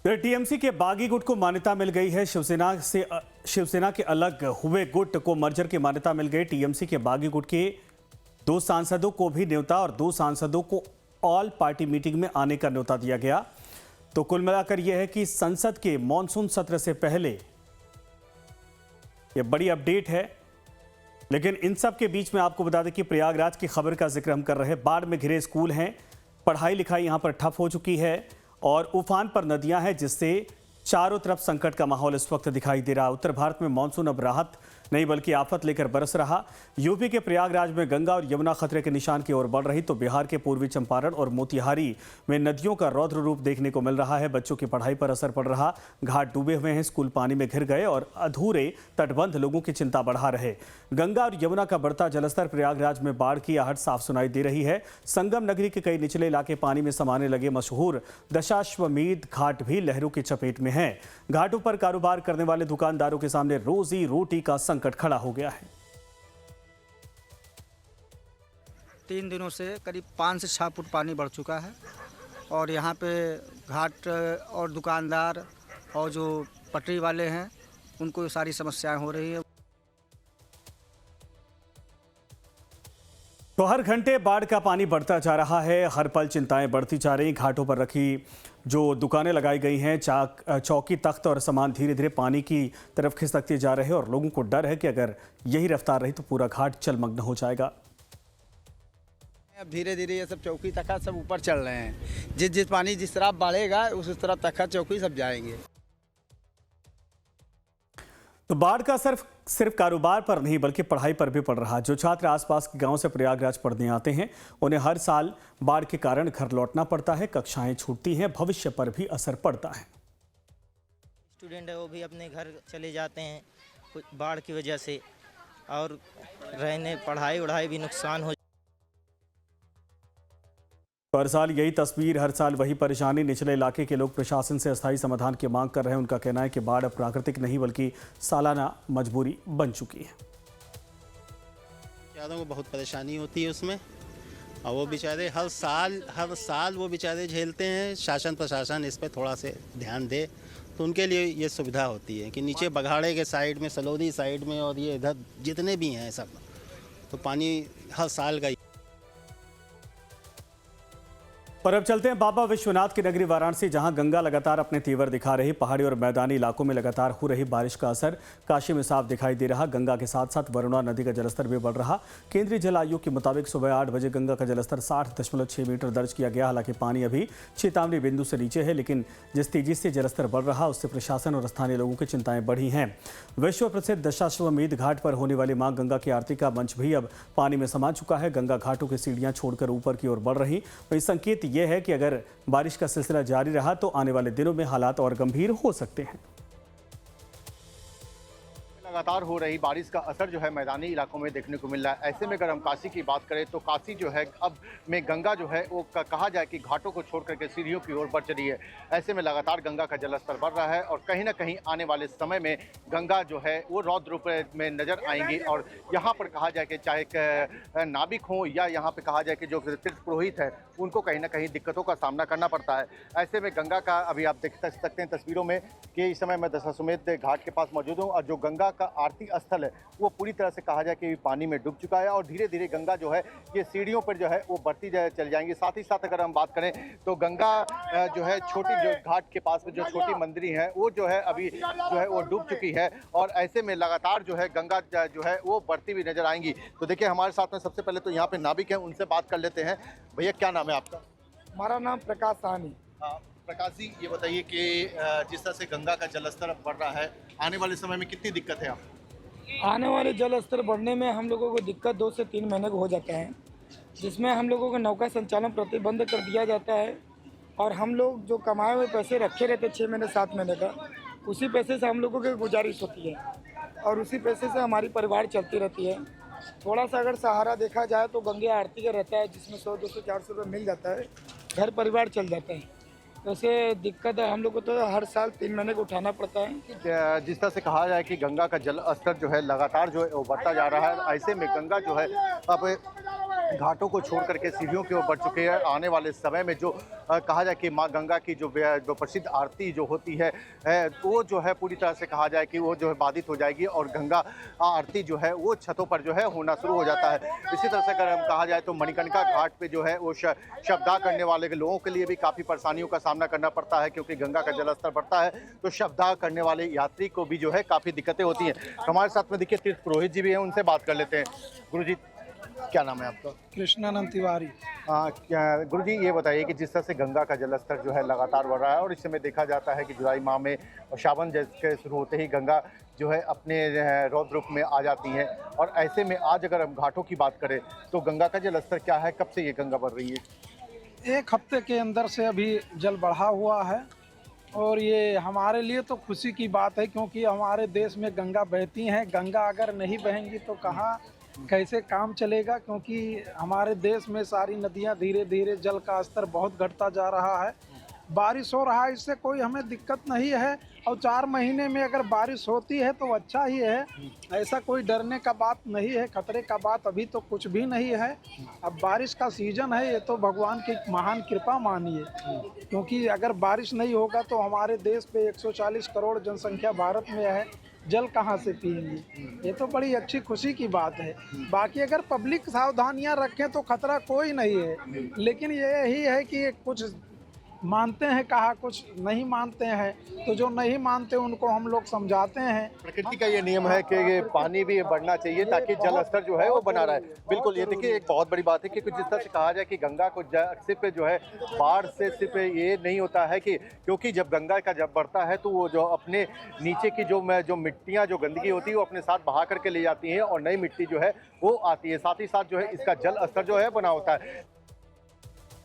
तो टीएमसी के बागी गुट को मान्यता मिल गई है। शिवसेना के अलग हुए गुट को मर्जर की मान्यता मिल गई। टीएमसी के बागी गुट के 2 सांसदों को भी न्योता और 2 सांसदों को ऑल पार्टी मीटिंग में आने का न्योता दिया गया। तो कुल मिलाकर यह है कि संसद के मॉनसून सत्र से पहले यह बड़ी अपडेट है। लेकिन इन सब के बीच में आपको बता दें कि प्रयागराज की खबर का जिक्र हम कर रहे हैं। बाढ़ में घिरे स्कूल हैं, पढ़ाई लिखाई यहां पर ठप हो चुकी है और उफान पर नदियां हैं, जिससे चारों तरफ संकट का माहौल इस वक्त दिखाई दे रहा है। उत्तर भारत में मानसून अब राहत नहीं बल्कि आफत लेकर बरस रहा। यूपी के प्रयागराज में गंगा और यमुना खतरे के निशान की ओर बढ़ रही, तो बिहार के पूर्वी चंपारण और मोतिहारी में नदियों का रौद्र रूप देखने को मिल रहा है। बच्चों की पढ़ाई पर असर पड़ रहा, घाट डूबे हुए हैं, स्कूल पानी में घिर गए और अधूरे तटबंध लोगों की चिंता बढ़ा रहे। गंगा और यमुना का बढ़ता जलस्तर प्रयागराज में बाढ़ की आहट साफ सुनाई दे रही है। संगम नगरी के कई निचले इलाके पानी में समाने लगे। मशहूर दशाश्वमेध घाट भी लहरों की चपेट में है। घाटों पर कारोबार करने वाले दुकानदारों के सामने रोजी रोटी का संकट खड़ा हो गया है। 3 दिनों से करीब 5 से 6 फुट पानी बढ़ चुका है और यहाँ पे घाट और दुकानदार और जो पटरी वाले हैं उनको सारी समस्याएं हो रही है। तो हर घंटे बाढ़ का पानी बढ़ता जा रहा है, हर पल चिंताएं बढ़ती जा रही। घाटों पर रखी जो दुकानें लगाई गई हैं, चौकी तख्त और सामान धीरे धीरे पानी की तरफ खिसकते जा रहे हैं और लोगों को डर है कि अगर यही रफ्तार रही तो पूरा घाट जलमग्न हो जाएगा। अब धीरे धीरे ये सब चौकी तख्त सब ऊपर चल रहे हैं। जिस पानी जिस तरफ बढ़ेगा उस तरफ तख्त चौकी सब जाएंगे। तो बाढ़ का सिर्फ कारोबार पर नहीं बल्कि पढ़ाई पर भी पड़ रहा। जो छात्र आसपास के गांव से प्रयागराज पढ़ने आते हैं, उन्हें हर साल बाढ़ के कारण घर लौटना पड़ता है, कक्षाएं छूटती हैं, भविष्य पर भी असर पड़ता है। स्टूडेंट है वो भी अपने घर चले जाते हैं कुछ बाढ़ की वजह से, और रहने पढ़ाई वढ़ाई भी नुकसान हो। हर साल यही तस्वीर, हर साल वही परेशानी। निचले इलाके के लोग प्रशासन से अस्थायी समाधान की मांग कर रहे हैं। उनका कहना है कि बाढ़ अब प्राकृतिक नहीं बल्कि सालाना मजबूरी बन चुकी है। ज़्यादा को बहुत परेशानी होती है उसमें, और वो बेचारे हर साल वो बेचारे झेलते हैं। शासन प्रशासन इस पर थोड़ा से ध्यान दे तो उनके लिए ये सुविधा होती है कि नीचे बघाड़े के साइड में, सलौदी साइड में और ये इधर जितने भी हैं सब, तो पानी हर साल का। पर अब चलते हैं बाबा विश्वनाथ की नगरी वाराणसी, जहां गंगा लगातार अपने तेवर दिखा रही। पहाड़ी और मैदानी इलाकों में लगातार हो रही बारिश का असर काशी में साफ दिखाई दे रहा। गंगा के साथ साथ वरुणा नदी का जलस्तर भी बढ़ रहा। केंद्रीय जल आयोग के मुताबिक सुबह 8 बजे गंगा का जलस्तर 60.6 मीटर दर्ज किया गया। हालांकि पानी अभी चेतावनी बिंदु से नीचे है, लेकिन जिस तेजी से जलस्तर बढ़ रहा उससे प्रशासन और स्थानीय लोगों की चिंताएं बढ़ी हैं। विश्व प्रसिद्ध दशाश्वमेध घाट पर होने वाली मां गंगा की आरती का मंच भी अब पानी में समा चुका है। गंगा घाटों की सीढ़ियां छोड़कर ऊपर की ओर बढ़ रही। तो इस संकेत यह है कि अगर बारिश का सिलसिला जारी रहा तो आने वाले दिनों में हालात और गंभीर हो सकते हैं। लगातार हो रही बारिश का असर जो है मैदानी इलाकों में देखने को मिल रहा है। ऐसे में अगर हम काशी की बात करें तो काशी जो है अब में गंगा जो है वो कहा जाए कि घाटों को छोड़ करके सीढ़ियों की ओर बढ़ चली है। ऐसे में लगातार गंगा का जलस्तर बढ़ रहा है और कहीं ना कहीं आने वाले समय में गंगा जो है वो रौद्र रूप में नजर आएंगी। और यहाँ पर कहा जाए कि चाहे नाविक हो या यहाँ पे कहा जाए कि जो तीर्थ पुरोहित है उनको कहीं ना कहीं दिक्कतों का सामना करना पड़ता है। ऐसे में गंगा का अभी आप देख सकते हैं तस्वीरों में कि इस समय मैं दशाश्वमेध घाट के पास मौजूद हूँ और जो गंगा का आरती स्थल है वो पूरी तरह से कहा जाए कि पानी में डूब चुका है और धीरे धीरे गंगा जो है ये सीढ़ियों पर जो है वो बढ़ती चल जाएंगी। साथ ही साथ अगर हम बात करें तो गंगा जो है छोटी जो घाट के पास में जो छोटी मंदिरी है वो जो है अभी जो है वो डूब चुकी है और ऐसे में लगातार जो है गंगा जो है वो बढ़ती हुई नजर आएंगी। तो देखिए हमारे साथ में सबसे पहले तो यहाँ पे नाविक हैं, उनसे बात कर लेते हैं। भैया क्या नाम है आपका? हमारा नाम प्रकाश साहनी। प्रकाश जी, ये बताइए कि जिस तरह से गंगा का जलस्तर अब बढ़ रहा है, आने वाले समय में कितनी दिक्कत है आपको? आने वाले जल स्तर बढ़ने में हम लोगों को दिक्कत 2 से 3 महीने को हो जाता है, जिसमें हम लोगों को नौका संचालन प्रतिबंध कर दिया जाता है और हम लोग जो कमाए हुए पैसे रखे रहते 6 महीने 7 महीने का, उसी पैसे से हम लोगों की गुजारिश होती है और उसी पैसे से हमारी परिवार चलती रहती है। थोड़ा सा अगर सहारा देखा जाए तो गंगा आरती का रहता है, जिसमें 100, 200, 400 रुपये मिल जाता है, घर परिवार चल जाता है। वैसे दिक्कत है हम लोग को, तो हर साल 3 महीने को उठाना पड़ता है। जिस तरह से कहा जाए कि गंगा का जल स्तर जो है लगातार जो है वो बढ़ता जा रहा है, ऐसे में गंगा जो है अब घाटों को छोड़ करके सीढ़ियों की ओर बढ़ चुके हैं। आने वाले समय में जो कहा जाए कि माँ गंगा की जो प्रसिद्ध आरती जो होती है वो जो है पूरी तरह से कहा जाए कि वो जो है बाधित हो जाएगी और गंगा आरती जो है वो छतों पर जो है होना शुरू हो जाता है। इसी तरह से अगर हम कहा जाए तो मणिकर्णिका घाट पे जो है वो शवदाह करने वाले लोगों के लिए भी काफ़ी परेशानियों का सामना करना पड़ता है, क्योंकि गंगा का जलस्तर बढ़ता है तो शवदाह करने वाले यात्री को भी जो है काफ़ी दिक्कतें होती हैं। हमारे साथ में देखिए तीर्थ पुरोहित जी भी हैं, उनसे बात कर लेते हैं। गुरुजी, क्या नाम है आपका? कृष्णानंद तिवारी। गुरुजी, ये बताइए कि जिस तरह से गंगा का जलस्तर जो है लगातार बढ़ रहा है और इस समय देखा जाता है कि जुलाई माह में और सावन जैसे शुरू होते ही गंगा जो है अपने रौद्र रूप में आ जाती हैं, और ऐसे में आज अगर हम घाटों की बात करें तो गंगा का जलस्तर क्या है, कब से ये गंगा बढ़ रही है? 1 हफ्ते के अंदर से अभी जल बढ़ा हुआ है और ये हमारे लिए तो खुशी की बात है, क्योंकि हमारे देश में गंगा बहती हैं। गंगा अगर नहीं बहेंगी तो कहाँ कैसे काम चलेगा, क्योंकि हमारे देश में सारी नदियां धीरे धीरे जल का स्तर बहुत घटता जा रहा है। बारिश हो रहा है, इससे कोई हमें दिक्कत नहीं है, और 4 महीने में अगर बारिश होती है तो अच्छा ही है। ऐसा कोई डरने का बात नहीं है, खतरे का बात अभी तो कुछ भी नहीं है। अब बारिश का सीजन है, ये तो भगवान की महान कृपा मानिए, क्योंकि अगर बारिश नहीं होगा तो हमारे देश पे 140 करोड़ जनसंख्या भारत में है, जल कहाँ से पिएंगे। ये तो बड़ी अच्छी खुशी की बात है। बाकी अगर पब्लिक सावधानियां रखें तो खतरा कोई नहीं है, लेकिन यही है कि कुछ मानते हैं कहा, कुछ नहीं मानते हैं, तो जो नहीं मानते उनको हम लोग समझाते हैं। प्रकृति का ये नियम है कि ये पानी भी बढ़ना चाहिए ताकि जल स्तर जो है वो बना रहे। बिल्कुल, ये देखिए एक बहुत बड़ी बात है कि कुछ जिस तरह से कहा जाए कि गंगा को सिर्फ जो है बाढ़ से सिर्फ ये नहीं होता है कि, क्योंकि जब गंगा का जब बढ़ता है तो वो जो अपने नीचे की जो मिट्टियाँ जो गंदगी होती है वो अपने साथ बहा करके ले जाती हैं और नई मिट्टी जो है वो आती है, साथ ही साथ जो है इसका जल स्तर जो है बना होता है।